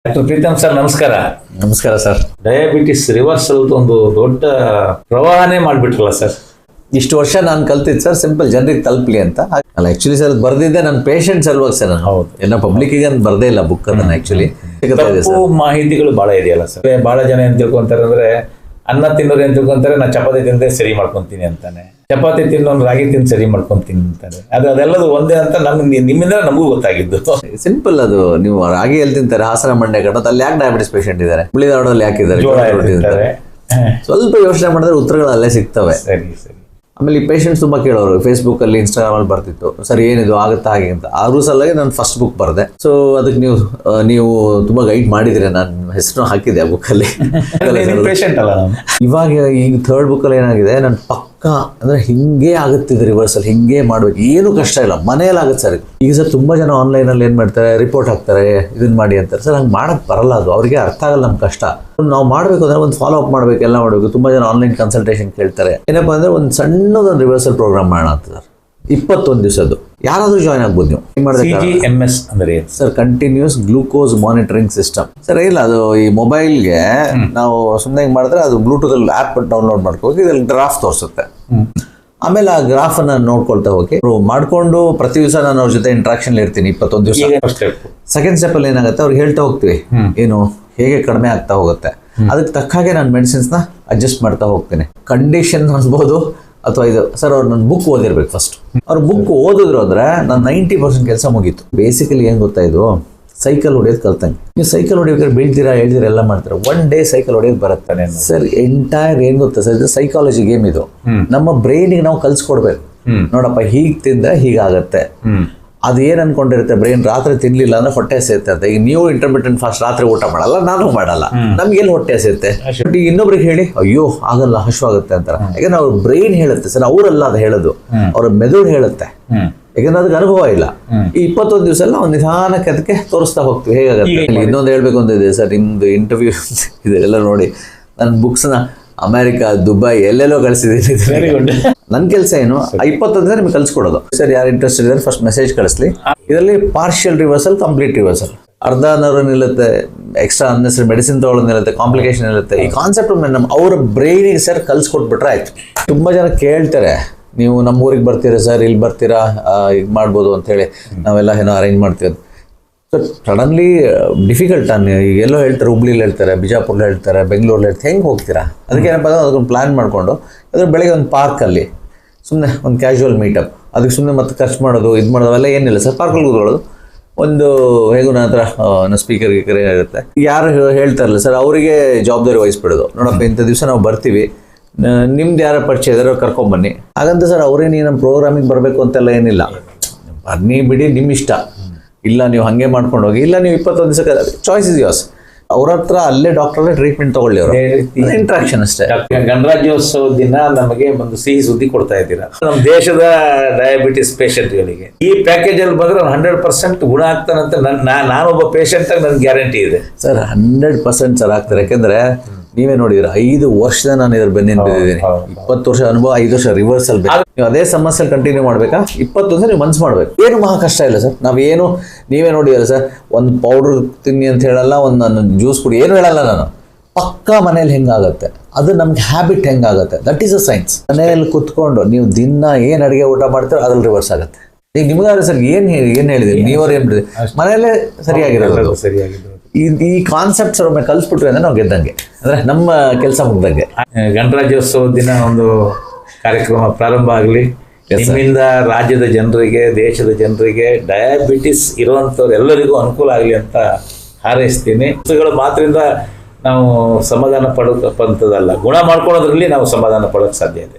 Doctor Preetham sir ನಮಸ್ಕಾರ. ನಮಸ್ಕಾರ sir. Diabetes reversal ಒಂದು ದೊಡ್ಡ ಪ್ರವಾಹನೇ ಮಾಡ್ಬಿಟ್ರಲ್ಲ ಸರ್. ಇಷ್ಟು ವರ್ಷ ನಾನು ಕಲ್ತಿದ್ದು ಸರ್ ಸಿಂಪಲ್ ಜನರಿಗೆ ತಲುಪಲಿ ಅಂತ. ಅಲ್ಲ ಆಕ್ಚುಲಿ ಸರ್ ಬರ್ದಿದ್ದೆ ನನ್ನ ಪೇಷಂಟ್ ಸಲುವಾಗಿ ಸರ್. ನಾನು ಹೌದು, ಎಲ್ಲ ಪಬ್ಲಿಕ್ಗೆ ಅಂತ ಬರ್ದೇ ಇಲ್ಲ ಬುಕ್ ಅದನ್ನ. ಆಕ್ಚುಲಿ ತಪ್ಪು ಮಾಹಿತಿಗಳು ಬಹಳ ಇದೆಯಲ್ಲ ಸರ್. ಬಹಳ ಜನ ಏನ್ ತಿಳ್ಕೊಂತಾರೆ ಅಂದ್ರೆ ಅನ್ನ ತಿನ್ನೋರು ಏನ್ ತಿಳ್ಕೊಂತಾರೆ, ನಾ ಚಪಾತಿ ತಿಂದ್ರೆ ಸರಿ ಮಾಡ್ಕೊಂತೀನಿ ಅಂತಾನೆ, ಚಪಾತಿ ತಿನ್ನೋನು ರಾಗಿ ತಿಂದು ಸರಿ ಮಾಡ್ಕೊಂತೀನಿ ಅಂತಾನೆ. ಅದೆಲ್ಲದು ಒಂದೇ ಅಂತ ನಿಮ್ಮಿಂದ ನಮಗೂ ಗೊತ್ತಾಗಿದ್ದು. ಸಿಂಪಲ್ ಅದು. ನೀವು ರಾಗಿ ಎಲ್ಲಿ ತಿಂತಾರೆ, ಹಾಸನ ಮಂಡ್ಯ ಕಡೆ ಅಲ್ಲಿ ಯಾಕೆ ಡಯಾಬಿಟಿಸ್ ಪೇಷಂಟ್ ಇದ್ದಾರೆ, ಉಳಿದಾಡೋಲ್ಲಿ ಯಾಕಿದ್ದಾರೆ, ಜೋಳ ತಿಂತಾರೆ. ಸ್ವಲ್ಪ ಯೋಚನೆ ಮಾಡಿದ್ರೆ ಉತ್ತರಗಳು ಅಲ್ಲೇ ಸಿಗ್ತವೆ. ಸರಿ ಸರಿ. ಆಮೇಲೆ ಈ ಪೇಷಂಟ್ಸ್ ತುಂಬ ಕೇಳೋರು, ಫೇಸ್ಬುಕ್ ಅಲ್ಲಿ ಇನ್ಸ್ಟಾಗ್ರಾಮ್ ಅಲ್ಲಿ ಬರ್ತಿತ್ತು, ಸರ್ ಏನಿದು ಆಗುತ್ತಾ ಹಾಗೆ ಅಂತ. ಆದ್ರೂ ಸಲುವಾಗಿ ನಾನು ಫಸ್ಟ್ ಬುಕ್ ಬರೆದೆ. ಸೊ ಅದಕ್ಕೆ ನೀವು ತುಂಬಾ ಗೈಡ್ ಮಾಡಿದ್ರೆ, ನಾನು ಹೆಸರು ಹಾಕಿದೆ ಆ ಬುಕ್ ಅಲ್ಲಿ. ಪೇಷಂಟ್ ಅಲ್ಲ ನಾನು. ಇವಾಗ ಈಗ ಥರ್ಡ್ ಬುಕ್ ಅಲ್ಲಿ ಏನಾಗಿದೆ, ನಾನು ಪಕ್ಕ ಅಂದ್ರೆ ಹಿಂಗೆ ಆಗುತ್ತಿದೆ ರಿವರ್ಸಲ್, ಹಿಂಗೆ ಮಾಡ್ಬೇಕು, ಏನು ಕಷ್ಟ ಇಲ್ಲ, ಮನೆಯಲ್ಲಿ ಆಗುತ್ತೆ ಸರ್. ಈಗ ಸರ್ ತುಂಬಾ ಜನ ಆನ್ಲೈನ್ ಅಲ್ಲಿ ಏನ್ ಮಾಡ್ತಾರೆ, ರಿಪೋರ್ಟ್ ಹಾಕ್ತಾರೆ, ಇದನ್ನ ಮಾಡಿ ಅಂತಾರೆ. ಸರ್ ಹಂಗೆ ಮಾಡಕ್ ಬರಲ್ಲ, ಅದು ಅವ್ರಿಗೆ ಅರ್ಥ ಆಗಲ್ಲ. ನಮ್ ಕಷ್ಟ ನಾವು ಮಾಡ್ಬೇಕು ಅಂದ್ರೆ ಒಂದು ಫಾಲೋ ಅಪ್ ಮಾಡ್ಬೇಕು, ಎಲ್ಲ ಮಾಡ್ಬೇಕು. ತುಂಬಾ ಜನ ಆನ್ಲೈನ್ ಕನ್ಸಲ್ಟೇಷನ್ ಕೇಳ್ತಾರೆ. ಏನಪ್ಪಾ ಅಂದ್ರೆ ಒಂದು ಸಣ್ಣದೊಂದು ರಿವರ್ಸಲ್ ಪ್ರೋಗ್ರಾಮ್ ಮಾಡೋಣ ಅಂತ ಸರ್. 21 ದಿವಸದ್ದು. ಯಾರಾದ್ರೂ ಜಾಯ್ನ್ ಆಗ್ಬೋದು ನೀವು. CGMS ಅಂದ್ರೆ sir continuous glucose monitoring system sir. ಇಲ್ಲ ಅದು ಈ ಮೊಬೈಲ್ಗೆ ನಾವು ಸುಮ್ಮನೆ ಮಾಡಿದ್ರೆ ಅದು ಬ್ಲೂಟೂತ್ ಅಲ್ಲಿ ಆ್ಯಪ್ ಡೌನ್ಲೋಡ್ ಮಾಡ್ಕೋಬೇಕು. ಇದ್ರಲ್ಲಿ ಗ್ರಾಫ್ ತೋರಿಸುತ್ತೆ. ಆಮೇಲೆ ಆ ಗ್ರಾಫ್ ಅನ್ನ ನೋಡ್ಕೊಳ್ತಾ ಹೋಗಿ ಮಾಡ್ಕೊಂಡು ಪ್ರತಿ ದಿವಸ ನಾನು ಅವ್ರ ಜೊತೆ ಇಂಟ್ರಾಕ್ಷನ್ ಇರ್ತೀನಿ 21 ದಿವಸ. ಸೆಕೆಂಡ್ ಸ್ಟೆಪ್ ಅಲ್ಲಿ ಏನಾಗುತ್ತೆ, ಅವ್ರಿಗೆ ಹೇಳ್ತಾ ಹೋಗ್ತೀವಿ ಏನು ಹೇಗೆ ಕಡಿಮೆ ಆಗ್ತಾ ಹೋಗುತ್ತೆ. ಅದಕ್ಕೆ ತಕ್ಕ ಹಾಗೆ ನಾನು ಮೆಡಿಸಿನ್ಸ್ ನ ಅಡ್ಜಸ್ಟ್ ಮಾಡ್ತಾ ಹೋಗ್ತೀನಿ. ಕಂಡೀಷನ್ ಅನ್ಬೋದು ಅಥವಾ ಇದು ಸರ್. ಅವ್ರು ನನ್ನ ಬುಕ್ ಓದಿರ್ಬೇಕು ಫಸ್ಟ್. ಅವ್ರು ಬುಕ್ ಓದಿದ್ರು ಅಂದ್ರೆ ನಾನು 90% ಕೆಲಸ ಮುಗೀತು. ಬೇಸಿಕಲಿ ಏನ್ ಗೊತ್ತಾ, ಇದು ಸೈಕಲ್ ಹೊಡೆಯೋದು ಕಲ್ತಂಗೆ. ನೀವು ಸೈಕಲ್ ಹೊಡಿಬೇಕಾದ್ರೆ ಬೀಳ್ತೀರಾ, ಹೇಳ್ತೀರಾ, ಎಲ್ಲ ಮಾಡ್ತೀರಾ. ಒನ್ ಡೇ ಸೈಕಲ್ ಹೊಡೆಯೋದು ಬರುತ್ತಾನೆ ಸರ್. ಎಂಟೈರ್ ಏನ್ ಗೊತ್ತಾ ಸರ್, ಇದು ಸೈಕಾಲಜಿ ಗೇಮ್. ಇದು ನಮ್ಮ ಬ್ರೈನ್ಗೆ ನಾವು ಕಲ್ಸ್ಕೊಡ್ಬೇಕು. ನೋಡಪ್ಪ ಹೀಗ್ ತಿಂದ್ರೆ ಹೀಗಾಗತ್ತೆ. ಅದು ಏನ್ ಅನ್ಕೊಂಡಿರುತ್ತೆ ಬ್ರೈನ್, ರಾತ್ರಿ ತಿನ್ಲಿಲ್ಲ ಅಂದ್ರೆ ಹೊಟ್ಟೆ ಸೇರ್ತದೆ. ಈಗ ನೀವು ಇಂಟರ್ಮಿಟೆಂಟ್ ಫಾಸ್ಟ್ ರಾತ್ರಿ ಊಟ ಮಾಡಲ್ಲ, ನಾನು ಮಾಡಲ್ಲ, ನಮ್ಗೆ ಎಲ್ಲಿ ಹೊಟ್ಟೆ ಸೇರುತ್ತೆ. ಈಗ ಇನ್ನೊಬ್ರಿಗೆ ಹೇಳಿ ಅಯ್ಯೋ ಆಗಲ್ಲ ಹಶ್ವಾಗುತ್ತೆ ಅಂತಾರೆ. ಯಾಕಂದ್ರೆ ಅವ್ರ ಬ್ರೈನ್ ಹೇಳುತ್ತೆ ಸರ್, ಅವರಲ್ಲ ಅದು ಹೇಳೋದು, ಅವ್ರ ಮೆದುಳು ಹೇಳುತ್ತೆ. ಯಾಕಂದ್ರೆ ಅದಕ್ಕೆ ಅನುಭವ ಇಲ್ಲ. ಈ 21 ದಿವಸ ಎಲ್ಲ ಒಂದು ನಿಧಾನಕ್ಕೆ ಅದಕ್ಕೆ ತೋರಿಸ್ತಾ ಹೋಗ್ತೀವಿ ಹೇಗಾಗುತ್ತೆ. ಇನ್ನೊಂದು ಹೇಳ್ಬೇಕು ಅಂತಿದೆ ಸರ್, ನಿಮ್ದು ಇಂಟರ್ವ್ಯೂ ಇದೆಲ್ಲ ನೋಡಿ ನನ್ನ ಬುಕ್ಸ್ನ ಅಮೆರಿಕಾ, ದುಬೈ ಎಲ್ಲೆಲ್ಲೋ ಕಳಿಸಿದ್ದೀನಿ. ನನ್ನ ಕೆಲಸ ಏನು, 21 ದಿನ ನಿಮ್ಗೆ ಕಲ್ಸ್ಕೊಡೋದು. ಸರ್ ಯಾರು ಇಂಟ್ರೆಸ್ಟೆಡ್ ಇದ್ದಾರೆ ಫಸ್ಟ್ ಮೆಸೇಜ್ ಕಳಿಸ್ಲಿ. ಇದರಲ್ಲಿ ಪಾರ್ಷಿಯಲ್ ರಿವರ್ಸಲ್, ಕಂಪ್ಲೀಟ್ ರಿವರ್ಸಲ್, ಅರ್ಧ ನರ್ವ್ ನಿಲ್ಲುತ್ತೆ, ಎಕ್ಸ್ಟ್ರಾ ಅನ್ನೆಸರಿ ಮೆಡಿಸಿನ್ ತಗೊಳ್ಳೋದು ನಿಲ್ಲುತ್ತೆ, ಕಾಂಪ್ಲಿಕೇಶನ್ ಇರುತ್ತೆ. ಈ ಕಾನ್ಸೆಪ್ಟ್ ನಮ್ಮ ಅವ್ರ ಬ್ರೈನಿಗೆ ಸರ್ ಕಲ್ಸ್ಕೊಟ್ಬಿಟ್ರೆ ಆಯ್ತು. ತುಂಬಾ ಜನ ಕೇಳ್ತಾರೆ, ನೀವು ನಮ್ಮ ಊರಿಗೆ ಬರ್ತೀರಾ ಸರ್, ಇಲ್ಲಿ ಬರ್ತೀರಾ, ಈಗ ಮಾಡ್ಬೋದು ಅಂತ ಹೇಳಿ ನಾವೆಲ್ಲ ಏನೋ ಅರೇಂಜ್ ಮಾಡ್ತೀವಿ. So suddenly difficult. ಈಗ ಎಲ್ಲೋ ಹೇಳ್ತಾರೆ, ಹುಬ್ಳಿಲಿ ಹೇಳ್ತಾರೆ, ಬಿಜಾಪುರಲ್ಲಿ ಹೇಳ್ತಾರೆ, ಬೆಂಗಳೂರಲ್ಲಿ ಹೇಳ್ತಾರೆ, ಹೆಂಗೆ ಹೋಗ್ತೀರಾ? ಅದಕ್ಕೆ ಏನಪ್ಪ ಅಂದ್ರೆ ಅದಕ್ಕೊಂದು ಪ್ಲಾನ್ ಮಾಡಿಕೊಂಡು ಅದ್ರ ಬೆಳಗ್ಗೆ ಒಂದು ಪಾರ್ಕಲ್ಲಿ ಸುಮ್ಮನೆ ಒಂದು ಕ್ಯಾಶುವಲ್ ಮೀಟಪ್, ಅದಕ್ಕೆ ಸುಮ್ಮನೆ ಮತ್ತೆ ಖರ್ಚು ಮಾಡೋದು ಇದು ಮಾಡೋದು ಅವೆಲ್ಲ ಏನಿಲ್ಲ ಸರ್. ಪಾರ್ಕಲ್ಲಿ ಕೂತ್ಕೊಳ್ಳೋದು, ಒಂದು ಹೇಗೂ ನನ್ನ ಹತ್ರ ಸ್ಪೀಕರ್ ಗೀಕರ್ ಇರುತ್ತೆ. ಯಾರು ಹೇಳ್ತಾರಲ್ಲ ಸರ್, ಅವರಿಗೆ ಜವಾಬ್ದಾರಿ ವಹಿಸ್ಬಿಡೋದು. ನೋಡಪ್ಪ ಇಂಥ ದಿವಸ ನಾವು ಬರ್ತೀವಿ, ನಿಮ್ದು ಯಾರ ಪರಿಚಯ ಇದಾರೋ ಕರ್ಕೊಂಬನ್ನಿ. ಹಾಗಂತ ಸರ್ ಅವರೇನು ನಮ್ಮ ಪ್ರೋಗ್ರಾಮಿಗೆ ಬರಬೇಕು ಅಂತೆಲ್ಲ ಏನಿಲ್ಲ. ಬನ್ನಿ ಬಿಡಿ, ನಿಮ್ಮ ಇಷ್ಟ. ಇಲ್ಲ ನೀವು ಹಾಗೆ ಮಾಡ್ಕೊಂಡು ಹೋಗಿ, ಇಲ್ಲ ನೀವು 21 ದಿವಸಕ್ಕೆ ಚಾಯ್ಸ್ ಇಸ್ ಯೋರ್ಸ್. ಅವ್ರ ಹತ್ರ ಅಲ್ಲೇ ಡಾಕ್ಟರ್ ಟ್ರೀಟ್ಮೆಂಟ್ ತಗೊಳ್ಳಿ, ಅವರು ಇಂಟ್ರಾಕ್ಷನ್ ಅಷ್ಟೇ. ಗಣರಾಜ್ಯೋತ್ಸವ ದಿನ ನಮಗೆ ಒಂದು ಸಿಹಿ ಸುದ್ದಿ ಕೊಡ್ತಾ ಇದ್ದೀರಾ ನಮ್ಮ ದೇಶದ ಡಯಾಬಿಟಿಸ್ ಪೇಷಂಟ್ಗಳಿಗೆ. ಈ ಪ್ಯಾಕೇಜ್ ಅಲ್ಲಿ ಬಂದ್ರೆ 100% ಗುಣ ಆಗ್ತಾನಂತ ನಾನೊಬ್ಬ ಪೇಷಂಟ್ ಆಗಿ ನನ್ಗೆ ಗ್ಯಾರಂಟಿ ಇದೆ ಸರ್. 100% ಸರ್ ಆಗ್ತಾರೆ. ಯಾಕೆಂದ್ರೆ ನೀವೇ ನೋಡಿದ್ರೆ 5 ವರ್ಷದ ನಾನು ಇದ್ರ ಬೆನ್ನಿನ ಬಿದ್ದಿದ್ದೀನಿ. 20 ವರ್ಷ ಅನುಭವ, 5 ವರ್ಷ ರಿವರ್ಸಲ್. ನೀವು ಅದೇ ಸಮಸ್ಯೆ ಕಂಟಿನ್ಯೂ ಮಾಡ್ಬೇಕಾ? 20 ವರ್ಷ ನೀವು ಮನ್ಸು ಮಾಡ್ಬೇಕು. ಏನು ಮಹಾ ಕಷ್ಟ ಇಲ್ಲ ಸರ್. ನಾವೇನು ನೀವೇ ನೋಡಿದಲ್ಲ ಸರ್, ಒಂದು ಪೌಡರ್ ತಿನ್ನಿ ಅಂತ ಹೇಳಲ್ಲ, ಒಂದು ನಾನು ಜ್ಯೂಸ್ ಕುಡಿ ಏನು ಹೇಳಲ್ಲ. ನಾನು ಪಕ್ಕಾ ಮನೇಲಿ ಹೆಂಗಾಗತ್ತೆ, ಅದು ನಮ್ಗೆ ಹ್ಯಾಬಿಟ್ ಹೆಂಗಾಗತ್ತೆ, ದಟ್ ಈಸ್ ಅ ಸೈನ್ಸ್. ಮನೆಯಲ್ಲಿ ಕುತ್ಕೊಂಡು ನೀವು ದಿನ ಏನು ಅಡುಗೆ ಊಟ ಮಾಡ್ತೀರೋ ಅದ್ರಲ್ಲಿ ರಿವರ್ಸ್ ಆಗುತ್ತೆ. ಈಗ ನಿಮ್ಗಾದ್ರೆ ಸರ್ ಏನು ಹೇಳಿದ್ರಿ, ನೀವ್ರು ಏನು ಹೇಳಿದ್ರಿ, ಮನೆಯಲ್ಲೇ ಸರಿಯಾಗಿರೋದು. ಈ ಕಾನ್ಸೆಪ್ಟ್ಸ್ ಒಮ್ಮೆ ಕಲ್ಸ್ಬಿಟ್ವಿ ಅಂದ್ರೆ ನಾವು ಗೆದ್ದಂಗೆ, ಅಂದ್ರೆ ನಮ್ಮ ಕೆಲಸ ಮುಗ್ದಂಗೆ. ಗಣರಾಜ್ಯೋತ್ಸವ ದಿನ ಒಂದು ಕಾರ್ಯಕ್ರಮ ಪ್ರಾರಂಭ ಆಗಲಿ. ನಿಮ್ಮಿಂದ ರಾಜ್ಯದ ಜನರಿಗೆ, ದೇಶದ ಜನರಿಗೆ, ಡಯಾಬಿಟಿಸ್ ಇರುವಂಥವ್ರು ಎಲ್ಲರಿಗೂ ಅನುಕೂಲ ಆಗಲಿ ಅಂತ ಹಾರೈಸ್ತೀನಿ. ಪುಸ್ತಕಗಳ ಮಾತ್ರದಿಂದ ನಾವು ಸಮಾಧಾನ ಪಡೋಕ್ಕಂಥದ್ದಲ್ಲ, ಗುಣ ಮಾಡ್ಕೊಳ್ಳೋದ್ರಲ್ಲಿ ನಾವು ಸಮಾಧಾನ ಪಡೋಕ್ಕೆ ಸಾಧ್ಯ ಇದೆ.